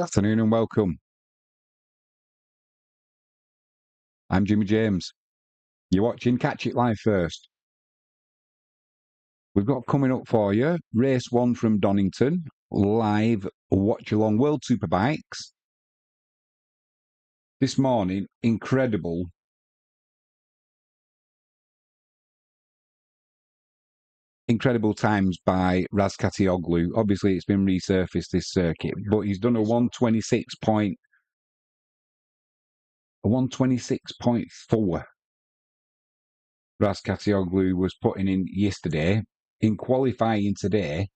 Good afternoon and welcome. I'm Jimmy James. You're watching Catch It Live First. We've got coming up for you race 1 from Donnington, live watch along World Superbikes. This morning, incredible times by Razkatioglu. Obviously, it's been resurfaced this circuit, but he's done a 126.4. Razkatioglu was putting in yesterday. In qualifying today,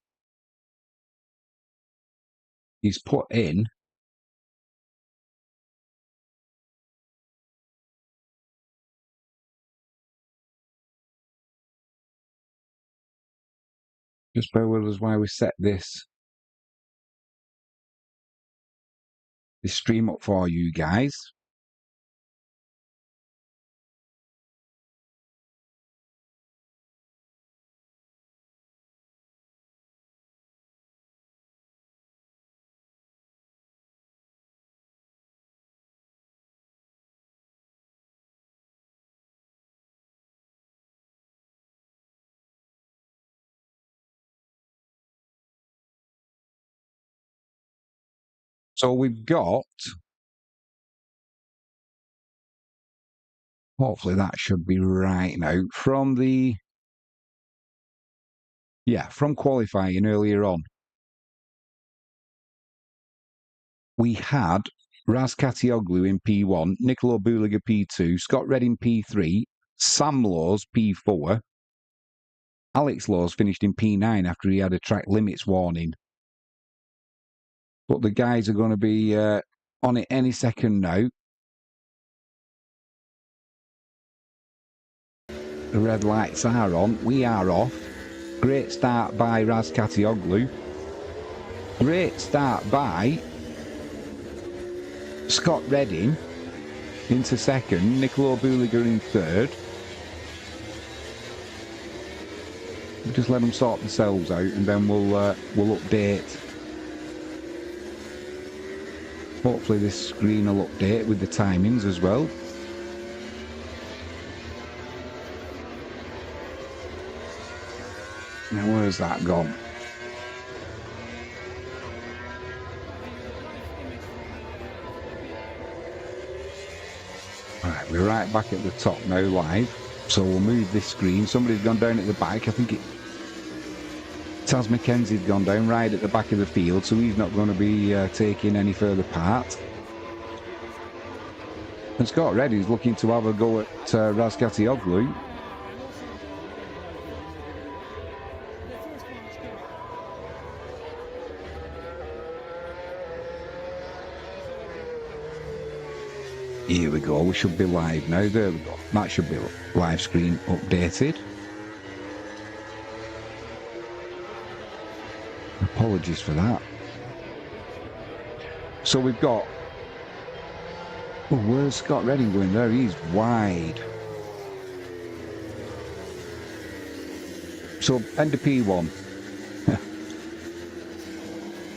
he's put in just bear with us while we set this stream up for you guys. So we've got, hopefully that should be right now, from qualifying earlier on. We had Razkatioglu in P1, Nicolo Buliga P2, Scott Redding P3, Sam Laws P4, Alex Laws finished in P9 after he had a track limits warning. But the guys are going to be on it any second now. The red lights are on. We are off. Great start by Razkatioglu. Great start by Scott Redding into second. Nicolo Buliga in third. We'll just let them sort themselves out and then we'll update. Hopefully this screen will update with the timings as well. Now where's that gone? Right, we're right back at the top now live. So we'll move this screen. Somebody's gone down at the back. I think Taz McKenzie's gone down right at the back of the field, so he's not going to be taking any further part. And Scott Redding's looking to have a go at Razkatioglu. Here we go, we should be live now. There we go. That should be live screen updated. Apologies for that. So we've got... Oh, where's Scott Redding going there? He's wide. So, end of P1.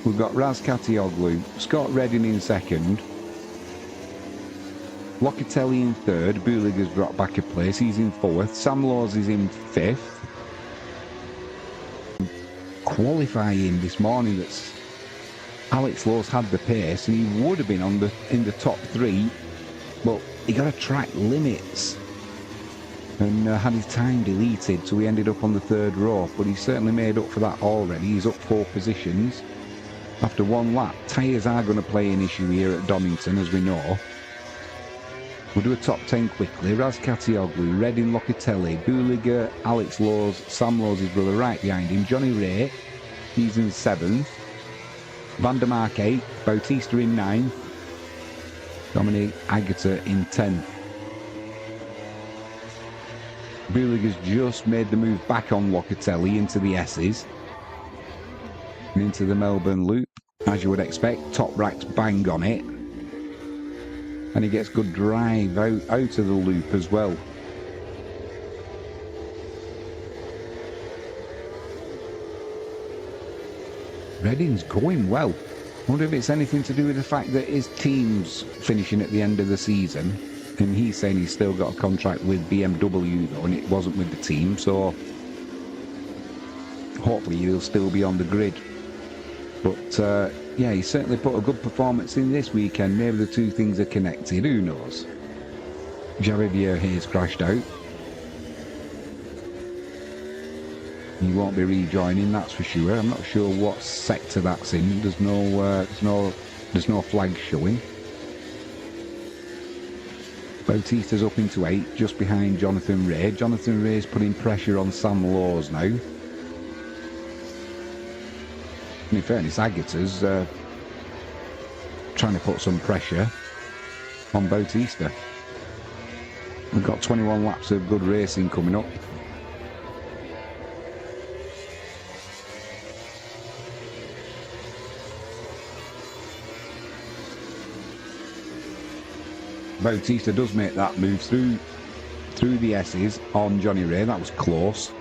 We've got Razkatioglu, Scott Redding in second. Locatelli in third. Buliga's dropped back a place. He's in fourth. Sam Laws is in fifth. Qualifying this morning, that's Alex Laws had the pace and he would have been in the top three, but he got a track limits and had his time deleted, so he ended up on the third row. But he's certainly made up for that already. He's up 4 positions after 1 lap. Tyres are going to play an issue here at Donnington, as we know. We'll do a top 10 quickly. Razkatioglu, Redding, Locatelli, Buliga, Alex Laws, Sam Laws, his brother, right behind him. Johnny Ray, he's in 7th. Van der Mark 8th. Bautista in 9th. Dominic Agata in 10th. Buliga's just made the move back on Locatelli into the S's. And into the Melbourne Loop. As you would expect, top rack's bang on it. And he gets good drive out of the loop as well. Redding's going well. I wonder if it's anything to do with the fact that his team's finishing at the end of the season, and he's saying he's still got a contract with BMW though, and it wasn't with the team, so hopefully he'll still be on the grid. But yeah, he certainly put a good performance in this weekend. Maybe the two things are connected, who knows. Javier Hayes crashed out. He won't be rejoining, that's for sure. I'm not sure what sector that's in. There's no flag showing. Bautista's up into 8, just behind Jonathan Ray. Jonathan Ray's putting pressure on Sam Laws now. And in fairness, Agata's trying to put some pressure on Bautista. We've got 21 laps of good racing coming up. Bautista does make that move through the S's on Johnny Ray. That was close.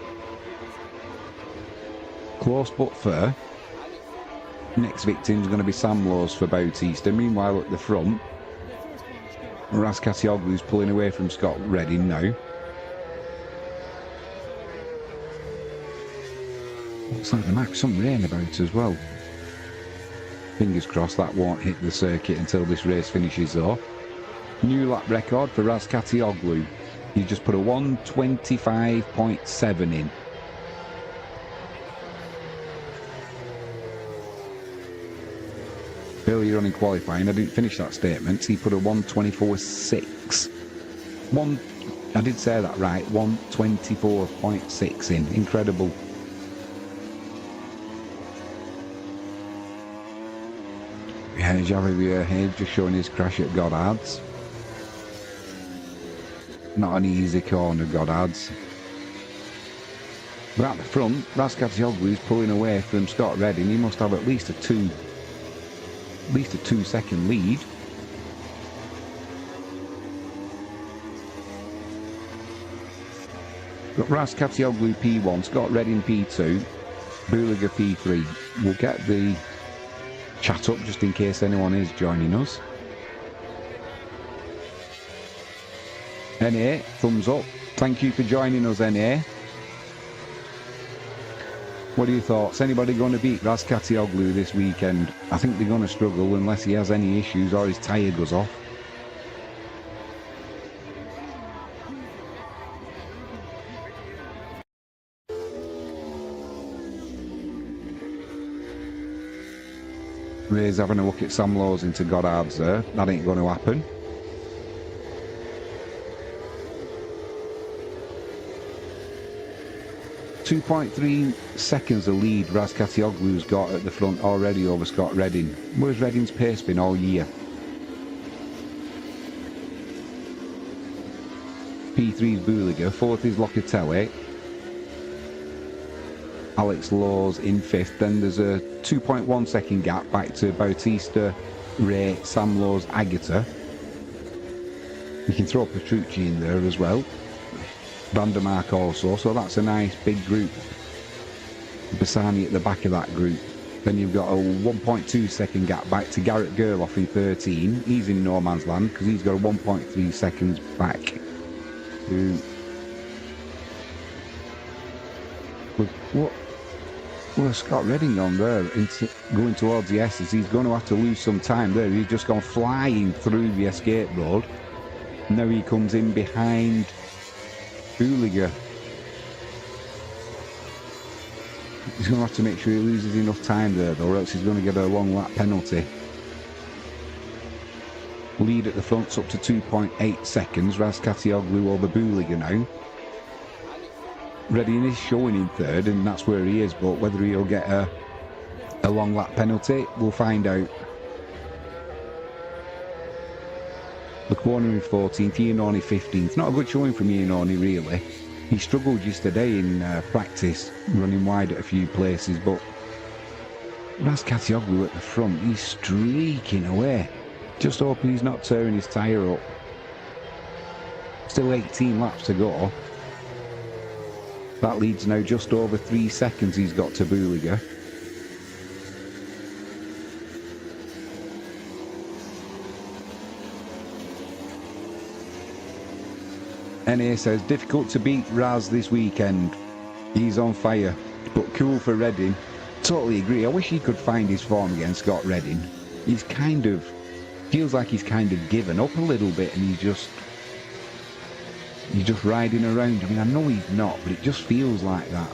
Close but fair. Next victim's going to be Sam Laws for Bautista. Meanwhile at the front, Raskatioglu's pulling away from Scott Redding now. Looks like there might be some rain about as well. Fingers crossed that won't hit the circuit until this race finishes though. New lap record for Raskatioglu. He just put a 1:25.7 in. Earlier on in qualifying, I didn't finish that statement, he put a 1:24.6. I did say that right, 1:24.6 in. Incredible. Yeah, Javier Hayes just showing his crash at Goddard's. Not an easy corner, Goddard's. But at the front, Raskatioglu's pulling away from Scott Redding. He must have at least a 2-second lead. Got Raskatioglu P1, Scott Redding P2, Booliger P3. We'll get the chat up just in case anyone is joining us. NA, thumbs up. Thank you for joining us, NA. What are your thoughts? Anybody going to beat Raskatioglu this weekend? I think they're going to struggle unless he has any issues or his tyre goes off. Ray's having a look at Sam Laws into Goddard's there. That ain't going to happen. .3 seconds the lead Raskatioglu's got at the front already over Scott Redding. Where's Redding's pace been all year? P3's Booliger, 4th is Locatelli. Alex Laws in 5th. Then there's a 2.1 second gap back to Bautista, Ray, Sam Laws, Agata. You can throw Petrucci in there as well. Vandermark also, so that's a nice big group. Bassani at the back of that group. Then you've got a 1.2 second gap back to Garrett Gerloff in 13. He's in no man's land because he's got a 1.3 seconds back to... What's Scott Redding on there? Going towards the S's. He's going to have to lose some time there. He's just gone flying through the escape road. Now he comes in behind Booliger. He's going to have to make sure he loses enough time there though, or else he's going to get a long lap penalty. Lead at the front's up to 2.8 seconds. Raskatioglu over Booliger now. Redding is showing in 3rd and that's where he is, but whether he'll get a long lap penalty, we'll find out. Lecuona in 14th, Iannone 15th. Not a good showing from Iannone really. He struggled yesterday in practice, running wide at a few places, but Raskatioglu at the front, he's streaking away. Just hoping he's not tearing his tyre up. Still 18 laps to go. That leads now just over 3 seconds he's got to Booliger. NA says, difficult to beat Raz this weekend. He's on fire, but cool for Reading. Totally agree. I wish he could find his form against Scott Reading. He's feels like he's kind of given up a little bit, and he's just riding around. I mean, I know he's not, but it just feels like that.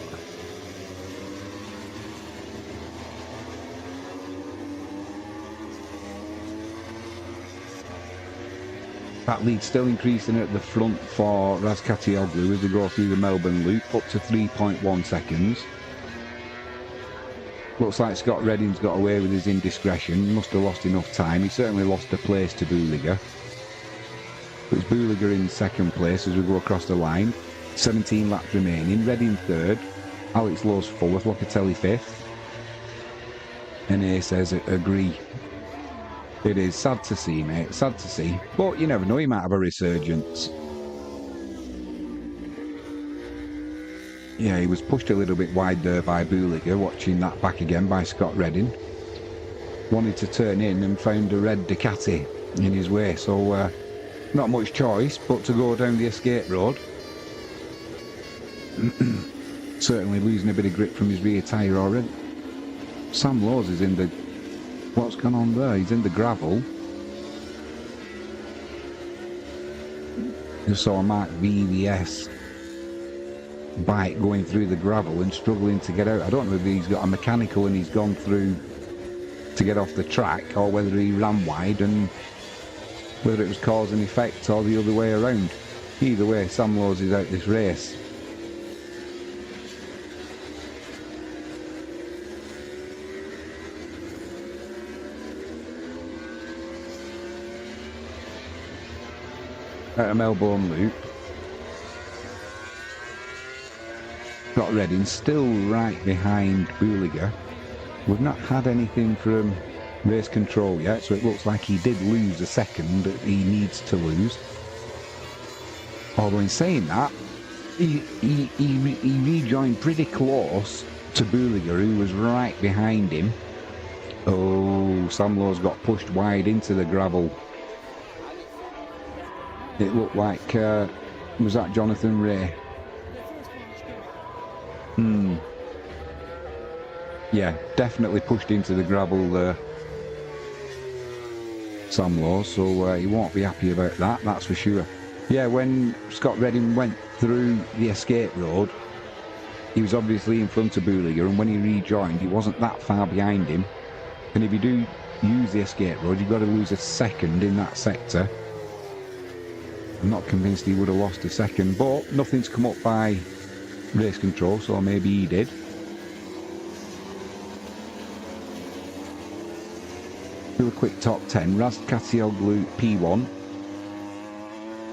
That lead still increasing at the front for Razkatioglu as they go through the Melbourne Loop, up to 3.1 seconds. Looks like Scott Redding's got away with his indiscretion. Must have lost enough time. He certainly lost a place to Buliger. It's Buliger in second place as we go across the line. 17 laps remaining. Redding third. Alex Lowe's fourth. Locatelli fifth. NA says agree. It is sad to see, mate. Sad to see. But you never know, he might have a resurgence. Yeah, he was pushed a little bit wide there by Buliger, watching that back again by Scott Redding. Wanted to turn in and found a red Ducati in his way, so not much choice but to go down the escape road. Certainly losing a bit of grip from his rear tyre already. Sam Lowes is in the... What's gone on there? He's in the gravel. Just saw a Mark VVS bike going through the gravel and struggling to get out. I don't know whether he's got a mechanical and he's gone through to get off the track, or whether he ran wide and whether it was cause and effect or the other way around. Either way, Sam Lowes is out this race. At a Melbourne Loop. Scott Redding still right behind Buliger. We've not had anything from race control yet, so it looks like he did lose a second that he needs to lose. Although in saying that, he rejoined pretty close to Buliger, who was right behind him. Oh, Sam Lowes got pushed wide into the gravel. It looked like, was that Jonathan Ray? Yeah, definitely pushed into the gravel there, Sam Lowes, so he won't be happy about that, that's for sure. Yeah, when Scott Redding went through the escape road, he was obviously in front of Buliger, and when he rejoined, he wasn't that far behind him. And if you do use the escape road, you've got to lose a second in that sector. I'm not convinced he would have lost a second, but nothing's come up by race control, so maybe he did. Do a quick top 10. Razkatioglu P1,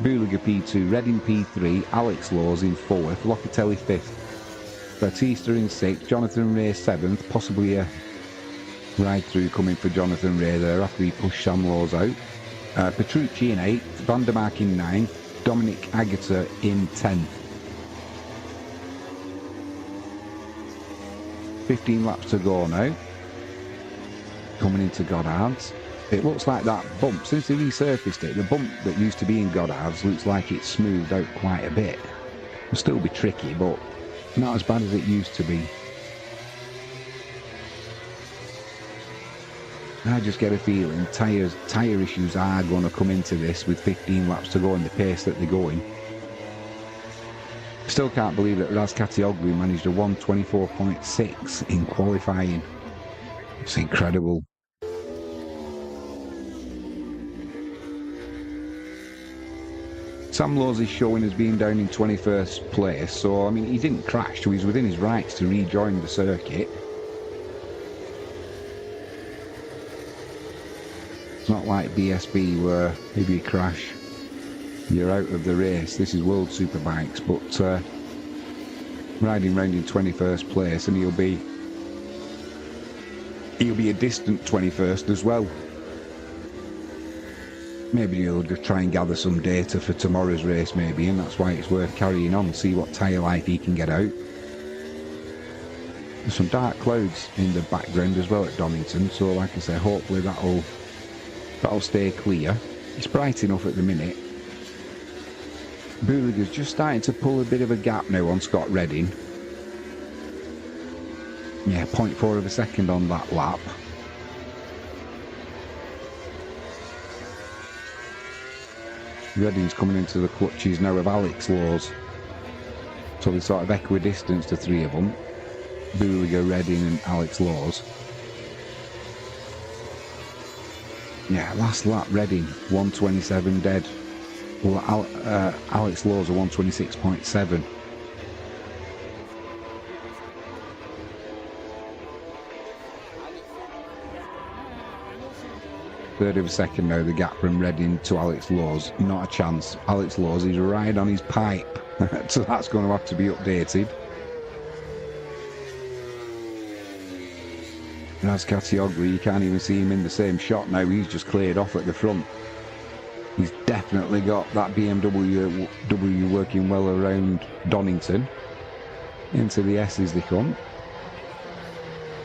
Buliger P2, Redding P3, Alex Lowe's in 4th, Locatelli 5th, Batista in 6th, Jonathan Ray 7th, possibly a ride through coming for Jonathan Ray there after he pushed Sam Lowes out. Petrucci in 8th, Van der Mark in 9th, Dominic Agata in 10th. 15 laps to go now. Coming into Goddard's. It looks like that bump, since they resurfaced it, the bump that used to be in Goddard's looks like it's smoothed out quite a bit. It'll still be tricky, but not as bad as it used to be. I just get a feeling tyre issues are going to come into this with 15 laps to go and the pace that they're going. Still can't believe that Razkatioglu managed a 1:24.6 in qualifying. It's incredible. Sam Lowes is showing as being down in 21st place, so I mean he didn't crash, so he's within his rights to rejoin the circuit. It's not like BSB where if you crash you're out of the race. This is World Superbikes, but riding round in 21st place, and he'll be a distant 21st as well. Maybe he'll just try and gather some data for tomorrow's race maybe, and that's why it's worth carrying on, see what tyre life he can get out. There's some dark clouds in the background as well at Donnington, so like I say, hopefully that'll stay clear. It's bright enough at the minute. Booliger's just starting to pull a bit of a gap now on Scott Redding. Yeah, 0.4 of a second on that lap. Redding's coming into the clutches now of Alex Laws. So they sort of equidistant to three of them. Booliger, Redding and Alex Laws. Yeah, last lap Redding, 127 dead. Well, Alex Laws are 126.7. Third of a second now, the gap from Redding to Alex Laws. Not a chance. Alex Laws is right on his pipe. So that's going to have to be updated. Raz Katioglu, you can't even see him in the same shot now. He's just cleared off at the front. He's definitely got that BMW working well around Donnington. Into the S's they come.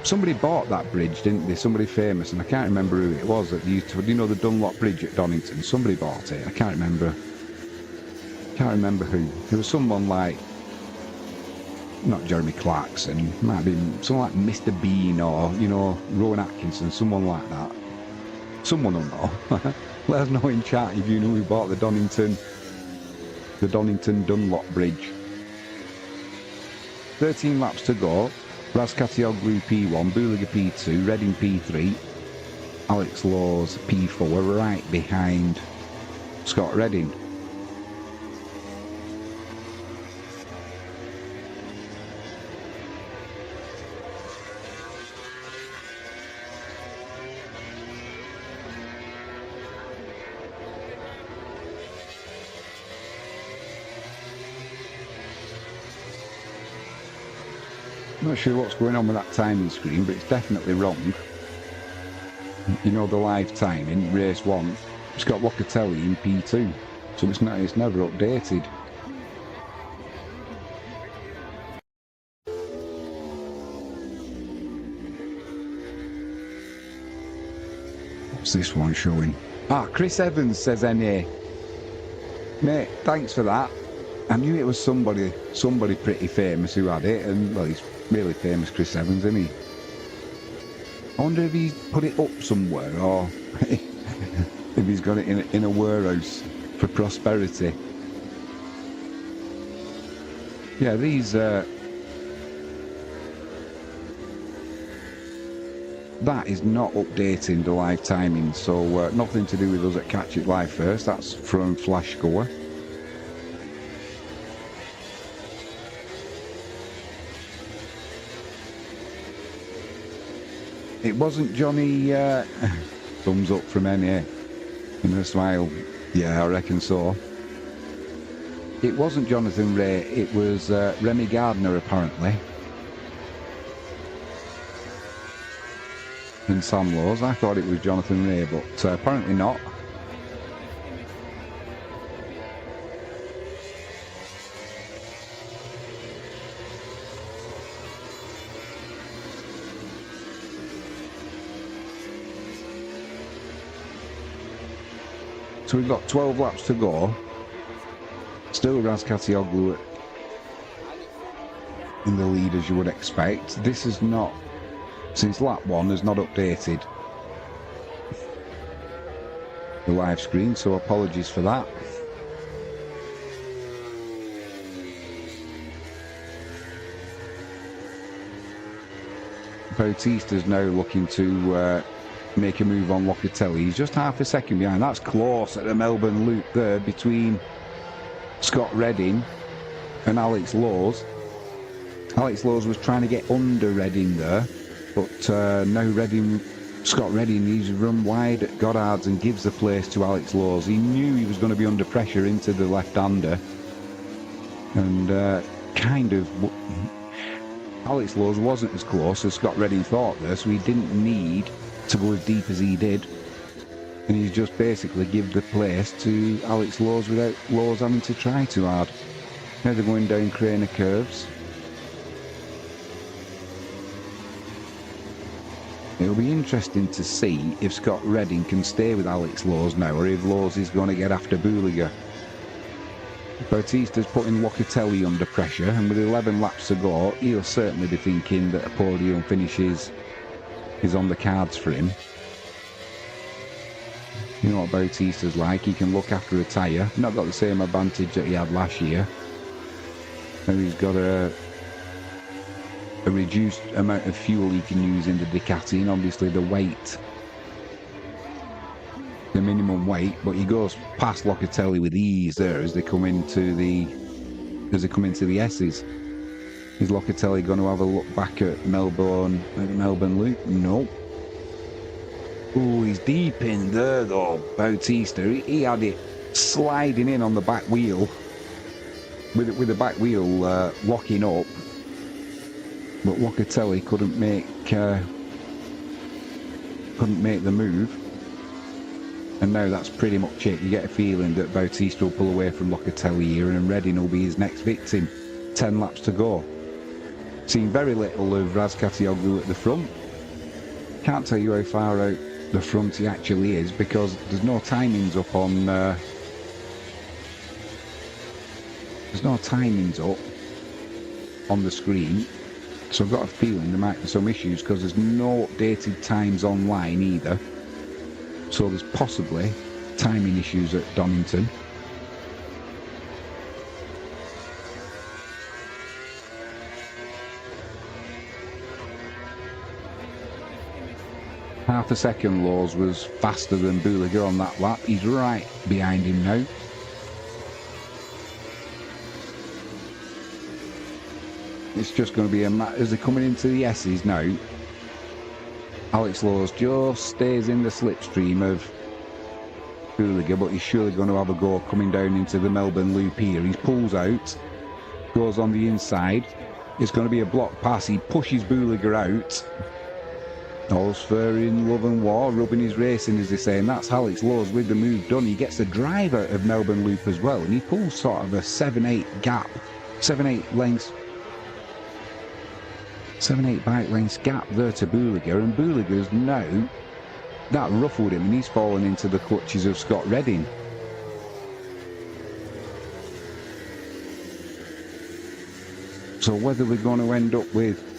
Somebody bought that bridge, didn't they? Somebody famous, and I can't remember who it was that used to. Do you know the Dunlop Bridge at Donnington? Somebody bought it. I can't remember. Can't remember who. There was someone like, not Jeremy Clarkson, might have been someone like Mr. Bean or, you know, Rowan Atkinson, someone like that. Someone will know. Let us know in chat if you know who bought the Donnington Dunlop Bridge. 13 laps to go. Raz Katioglu P1, Booliger P2, Redding P3, Alex Laws P4, right behind Scott Redding. I'm not sure what's going on with that timing screen, but it's definitely wrong. You know the live timing, race 1, it's got Locatelli in P2, so it's never updated. What's this one showing? Ah, Chris Evans says NA. Mate, thanks for that. I knew it was somebody pretty famous who had it, and well, he's really famous, Chris Evans, isn't he? I wonder if he's put it up somewhere, or if he's got it in a warehouse for prosperity. Yeah, these that is not updating the live timing, so nothing to do with us at Catch It Live First. That's from Flash Score. It wasn't Johnny, thumbs up from NA, and a smile, yeah, I reckon so. It wasn't Jonathan Ray, it was Remy Gardner apparently. In Sam Laws, I thought it was Jonathan Ray, but apparently not. So we've got 12 laps to go. Still Raz Katioglu in the lead as you would expect. This is not, since lap 1 has not updated the live screen, so apologies for that. Bautista's now looking to make a move on Locatelli. He's just half a second behind. That's close at the Melbourne Loop there between Scott Redding and Alex Laws. Alex Laws was trying to get under Redding there, but now Scott Redding, he's run wide at Goddard's and gives the place to Alex Laws. He knew he was going to be under pressure into the left-hander, and Alex Laws wasn't as close as Scott Redding thought there, so he didn't need to go as deep as he did, and he's just basically give the place to Alex Laws without Laws having to try too hard. Now they're going down Craner curves. It'll be interesting to see if Scott Redding can stay with Alex Laws now, or if Laws is going to get after Booliger. Bautista's putting Locatelli under pressure, and with 11 laps to go, he'll certainly be thinking that a podium finish is on the cards for him. You know what Bautista's like, he can look after a tyre. Not got the same advantage that he had last year. And he's got a reduced amount of fuel he can use in the Ducati, and obviously the weight, the minimum weight, but he goes past Locatelli with ease there as they come into the S's. Is Locatelli going to have a look back at Melbourne Loop? No. Oh, he's deep in there though, Bautista. He had it sliding in on the back wheel, with the back wheel locking up, but Locatelli couldn't make the move. And now that's pretty much it. You get a feeling that Bautista will pull away from Locatelli here, and Redding will be his next victim. 10 laps to go. Seen very little of Razkatioglu at the front. Can't tell you how far out the front he actually is, because there's no timings up on the screen, so I've got a feeling there might be some issues because there's no updated times online either, so there's possibly timing issues at Donnington. Half a second Laws was faster than Booliger on that lap. He's right behind him now. It's just going to be as they're coming into the S's now. Alex Laws just stays in the slipstream of Booliger, but he's surely going to have a go coming down into the Melbourne Loop here. He pulls out, goes on the inside. It's going to be a block pass. He pushes Booliger out. All's fair in love and war, rubbing his racing, as they say, and that's Alex Laws with the move done. He gets the driver of Melbourne Loop as well, and he pulls sort of a 7-8 gap, 7-8 lengths, 7-8 bike lengths gap there to Booliger, and Booliger's now, that ruffled him, and he's fallen into the clutches of Scott Redding. So whether we're going to end up with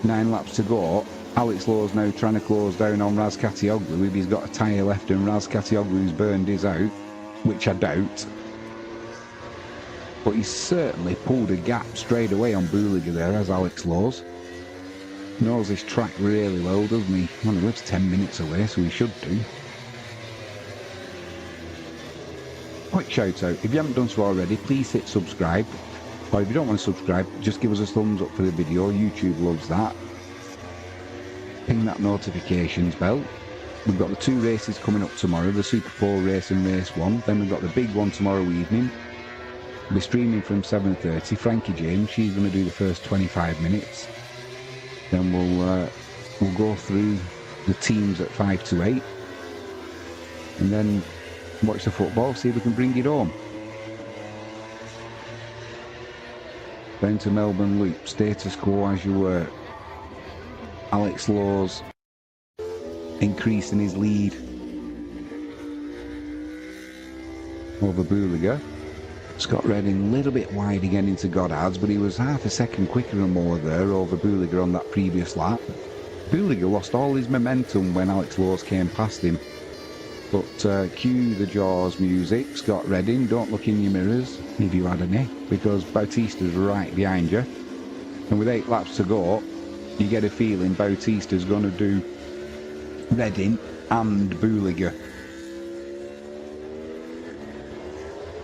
9 laps to go, Alex Laws now trying to close down on Razkatioglu if he's got a tyre left and Razkatioglu's burned his out, which I doubt. But he's certainly pulled a gap straight away on Booliger there, as Alex Laws. Knows this track really well, doesn't he? Well, he lives 10 minutes away, so he should do. Quick shout out, if you haven't done so already, please hit subscribe. Or if you don't want to subscribe, just give us a thumbs up for the video. YouTube loves that. Ping that notifications bell. We've got the 2 races coming up tomorrow, the Super Pole race and race 1. Then we've got the big one tomorrow evening. We're streaming from 7:30. Frankie James, she's going to do the first 25 minutes. Then we'll go through the teams at 5 to 8. And then watch the football, see if we can bring it home. Down to Melbourne Loop, status quo as you were. Alex Laws increasing his lead over Booliger. Scott Redding a little bit wide again into Goddard's, but he was half a second quicker and more there over Booliger on that previous lap. Booliger lost all his momentum when Alex Laws came past him. But cue the Jaws music, Scott Redding, don't look in your mirrors if you had any, because Bautista's right behind you. And with 8 laps to go, you get a feeling Bautista's going to do Redding and Booliger.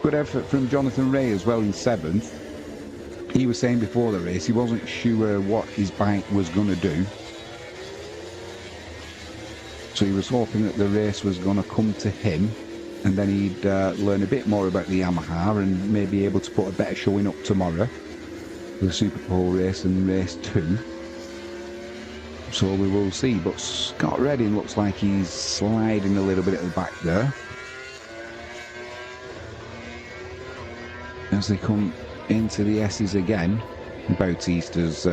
Good effort from Jonathan Ray as well in 7th. He was saying before the race he wasn't sure what his bike was going to do. So he was hoping that the race was going to come to him, and then he'd learn a bit more about the Yamaha and maybe be able to put a better showing up tomorrow for the Super Pole race and race 2. So we will see. But Scott Redding looks like he's sliding a little bit at the back there as they come into the S's again. Bautista's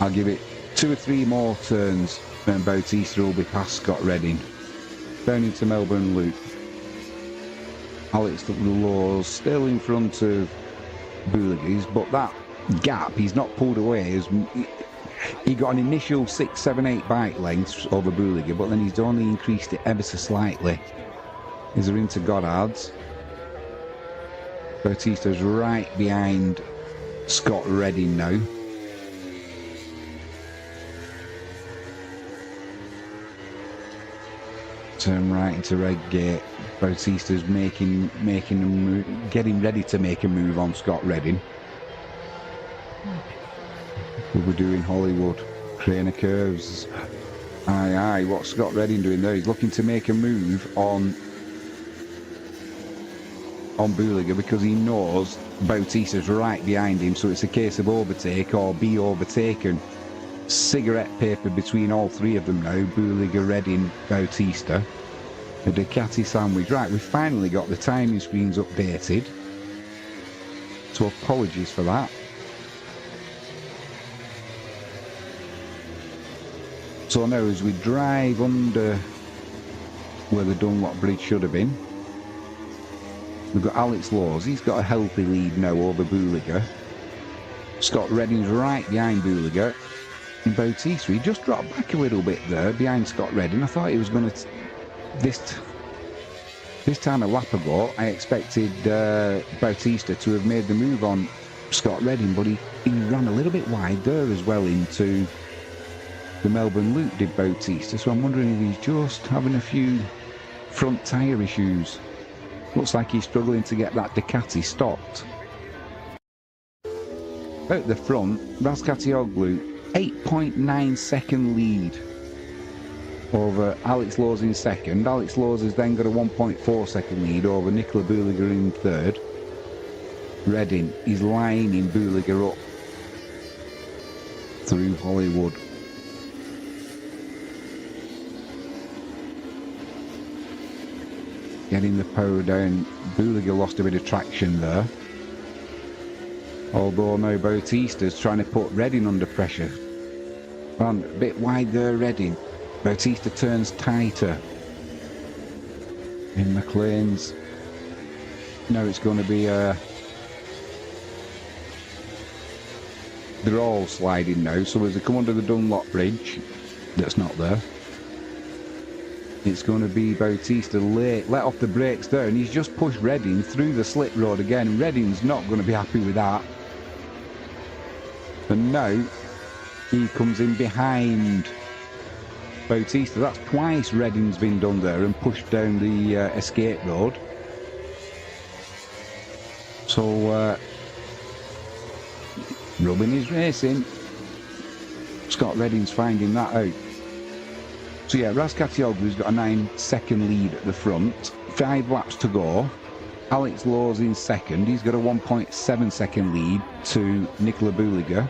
I'll give it 2 or 3 more turns and Bautista will be past Scott Redding. Down into Melbourne Loop. Alex Laws still in front of Booligas, but that gap, he's not pulled away. He got an initial 6, 7, 8 bike lengths over Booliga, but then he's only increased it ever so slightly. As they're into Goddard's. Bautista's right behind Scott Redding now. Turn right into Redgate. Bautista's making a move, getting ready to make a move on Scott Redding. We're doing Hollywood. Crane of curves. Aye, what's Scott Redding doing there? He's looking to make a move on Booliga because he knows Bautista's right behind him, so it's a case of overtake or be overtaken. Cigarette paper between all three of them now, Booliga, Redding, Bautista. A Ducati sandwich. Right, we finally got the timing screens updated, so apologies for that. So now as we drive under where the Dunlop Bridge should have been, we've got Alex Laws. He's got a healthy lead now over Booliga. Scott Redding's right behind Booliga. And Bautista, he just dropped back a little bit there behind Scott Redding. I thought he was going to... This time a lap ago, I expected Bautista to have made the move on Scott Redding, but he ran a little bit wide there as well into the Melbourne Loop, did Bautista. So I'm wondering if he's just having a few front tyre issues. Looks like he's struggling to get that Ducati stopped. Out the front, Razgatlioglu, 8.9 second lead over Alex Laws in second. Alex Laws has then got a 1.4 second lead over Nicola Booliga in third. Redding is lining Booliga up through Hollywood. Getting the power down. Booliga lost a bit of traction there. Although now Bautista's trying to put Redding under pressure. And a bit wide there, Redding. Bautista turns tighter. In McLean's. Now it's going to be they're all sliding now, so as they come under the Dunlop Bridge, that's not there, it's going to be Bautista late, let off the brakes there, and he's just pushed Redding through the slip road again. Redding's not going to be happy with that. And now he comes in behind Bautista. That's twice Redding's been done there and pushed down the escape road. So rubbing is racing. Scott Redding's finding that out. So yeah, Razgatlioglu's got a 9-second lead at the front. 5 laps to go. Alex Laws in second. He's got a 1.7 second lead to Nicola Booliga.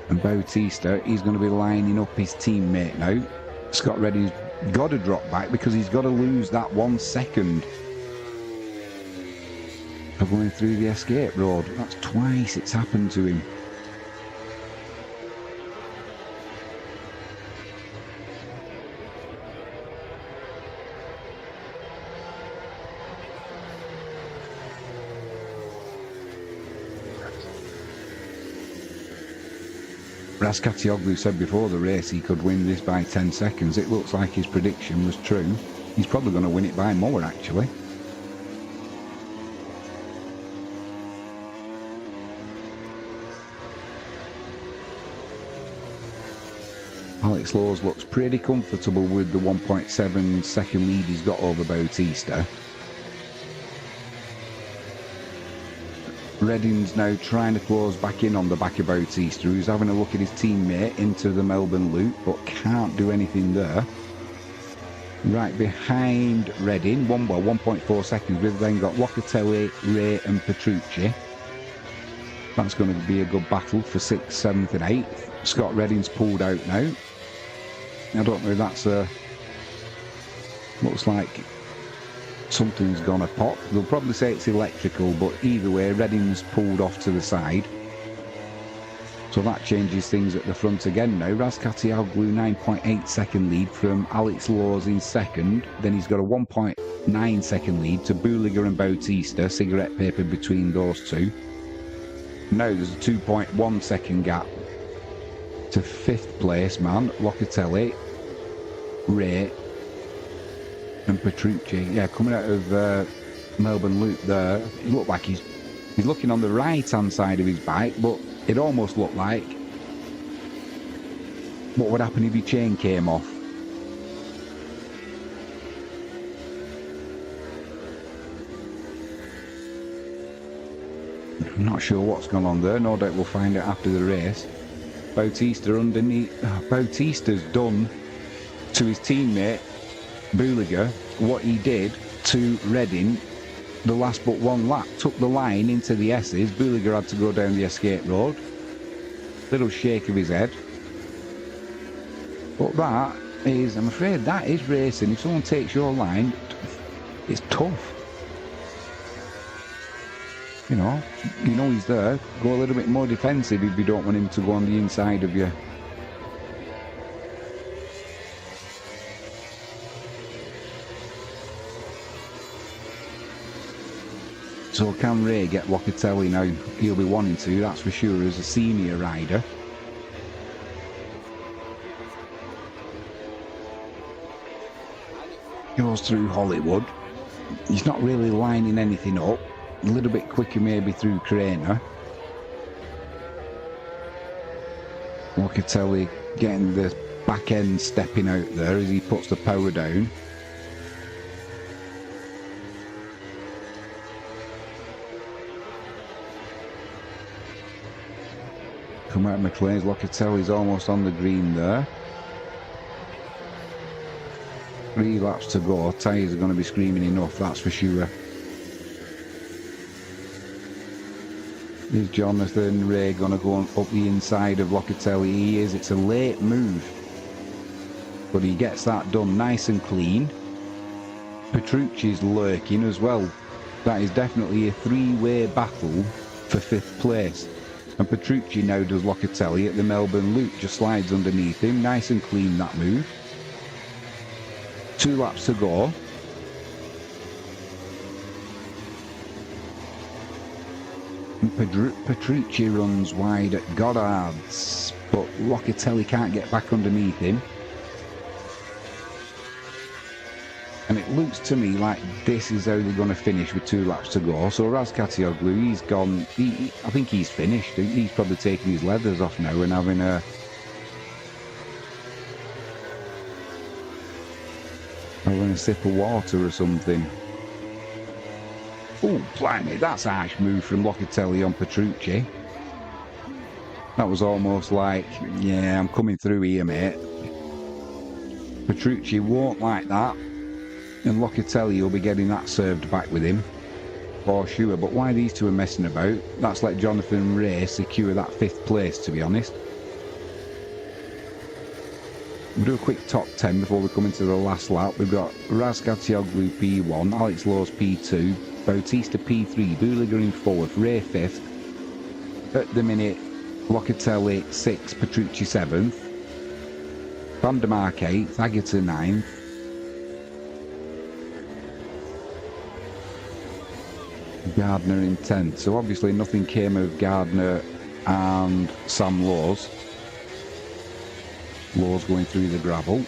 And Bautista, he's going to be lining up his teammate now. Scott Redding's got to drop back because he's got to lose that 1 second of going through the escape road. That's twice it's happened to him. Razgatlioglu said before the race he could win this by 10 seconds. It looks like his prediction was true. He's probably going to win it by more, actually. Alex Laws looks pretty comfortable with the 1.7 second lead he's got over Bautista. Redding's now trying to close back in on the back of Bautista, who's having a look at his teammate into the Melbourne Loop, but can't do anything there. Right behind Redding, 1.4 seconds. We've then got Locatelli, Ray and Petrucci. That's going to be a good battle for 6th, 7th and 8th. Scott Redding's pulled out now. I don't know if that's looks like something's gonna pop. They'll probably say it's electrical, but either way, Redding's pulled off to the side. So that changes things at the front again now. Razgatlioglu 9.8 second lead from Alex Laws in second. Then he's got a 9-second lead to Booliger and Bautista, cigarette paper between those two. Now there's a 2.1 second gap to 5th place man, Locatelli, Ray and Petrucci. Yeah, coming out of Melbourne Loop there, it looked like he's looking on the right hand side of his bike, but it almost looked like what would happen if your chain came off. I'm not sure what's gone on there, no doubt we'll find out after the race. Bautista underneath. Bautista's done to his teammate Booliger what he did to Redding the last but one lap. Took the line into the S's. Booliger had to go down the escape road. Little shake of his head. But that is, I'm afraid, that is racing. If someone takes your line, it's tough. You know he's there. Go a little bit more defensive if you don't want him to go on the inside of you. So can Ray get Locatelli now? He'll be wanting to, that's for sure, as a senior rider. Goes through Hollywood. He's not really lining anything up. A little bit quicker maybe through Craner. Locatelli getting the back end stepping out there as he puts the power down. Come out of McLean's, Locatelli's almost on the green there. 3 laps to go, tyres are going to be screaming enough, that's for sure. Is Jonathan Ray going to go up the inside of Locatelli? He is. It's a late move, but he gets that done nice and clean. Petrucci's lurking as well. That is definitely a 3-way battle for 5th place. And Petrucci now does Locatelli at the Melbourne Loop, just slides underneath him. Nice and clean, that move. 2 laps to go. Petrucci runs wide at Goddard's, but Locatelli can't get back underneath him. And it looks to me like this is how they're going to finish with 2 laps to go. So Razkatioglu, he's gone. I think he's finished. He's probably taking his leathers off now and having a sip of water or something. Oh, blimey, that's a harsh move from Locatelli on Petrucci. That was almost like, yeah, I'm coming through here, mate. Petrucci won't like that. And Locatelli will be getting that served back with him, for sure. But why these two are messing about, that's let Jonathan Ray secure that 5th place, to be honest. We'll do a quick top 10 before we come into the last lap. We've got Razkatioglu P1, Alex Lowes P2, Bautista P3, Booliger in 4th, Ray 5th. At the minute, Locatelli 6th, Petrucci 7th, Van der Mark 8th, Agata 9th, Gardner in 10th. So obviously nothing came of Gardner and Sam Lowes. Lowes going through the gravel.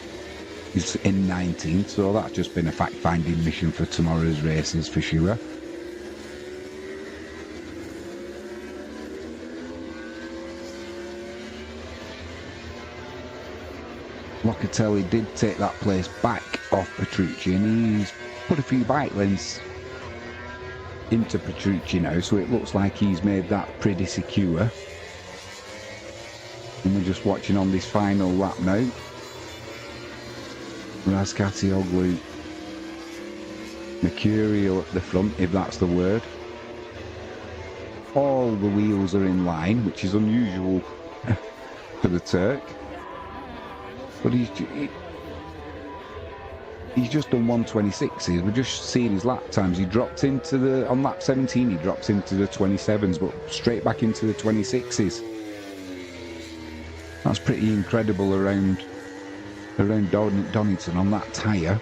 He's in 19th, so that's just been a fact-finding mission for tomorrow's races for sure. Locatelli did take that place back off Petrucci, and he's put a few bike lengths into Petrucci now, so it looks like he's made that pretty secure. And we're just watching on this final lap now. Razkatioglu, mercurial at the front, if that's the word. All the wheels are in line, which is unusual for the Turk. But he's just done 126s. We're just seeing his lap times. He dropped into the, on lap 17, he dropped into the 27s, but straight back into the 26s. That's pretty incredible around Donnington on that tyre.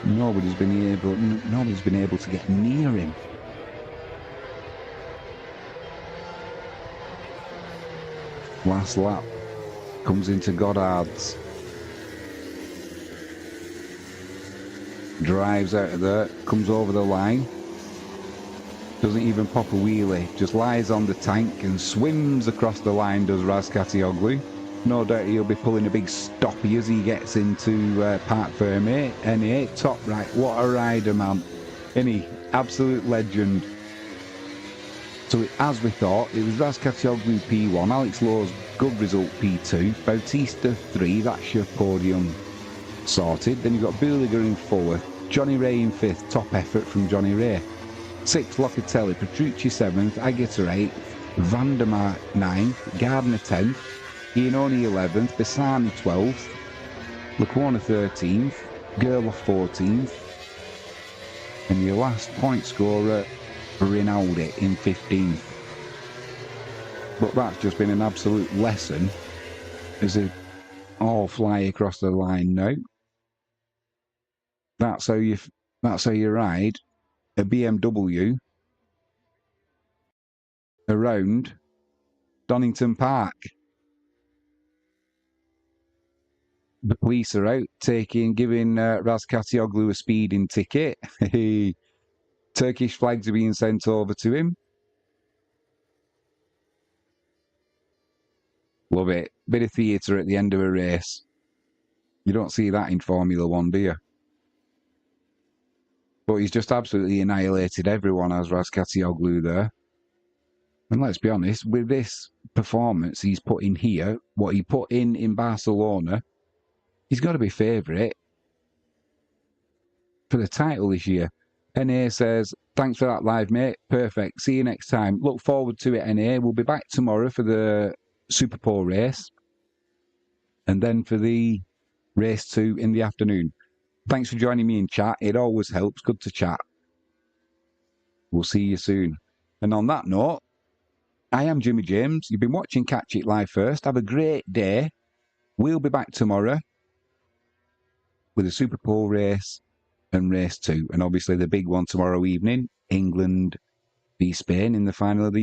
Nobody's been able to get near him. Last lap comes into Goddard's. Drives out of there, comes over the line. Doesn't even pop a wheelie, just lies on the tank and swims across the line, does Razkatioglu. No doubt he'll be pulling a big stoppie as he gets into Parc Fermé. NA, top right, what a rider, man. Isn't he? Absolute legend. So as we thought, it was Razkatioglu P1, Alex Low's good result P2, Bautista 3, that's your podium sorted. Then you've got Booliger in 4th, Johnny Ray in 5th, top effort from Johnny Ray. 6th, Locatelli, Petrucci 7th, Agata 8th, Vandermark 9th, Gardner 10th, Iannone 11th, Bassani 12th, Lecuona 13th, Gerloff 14th, and your last point scorer, Rinaldi in 15th. But that's just been an absolute lesson as they all fly across the line now. That's how you ride a BMW around Donnington Park. The police are out giving Razkatioglu a speeding ticket. Turkish flags are being sent over to him. Love it. Bit of theatre at the end of a race. You don't see that in Formula One, do you? But he's just absolutely annihilated everyone, as Razkatioglu there. And let's be honest, with this performance he's put in here, what he put in Barcelona, he's got to be favourite for the title this year. NA says, thanks for that live, mate. Perfect. See you next time. Look forward to it, NA. We'll be back tomorrow for the Superpole race. And then for the race 2 in the afternoon. Thanks for joining me in chat. It always helps. Good to chat. We'll see you soon. And on that note, I am Jimmy James. You've been watching Catch It Live First. Have a great day. We'll be back tomorrow with a Superpole race and race 2. And obviously the big one tomorrow evening, England v Spain in the final of the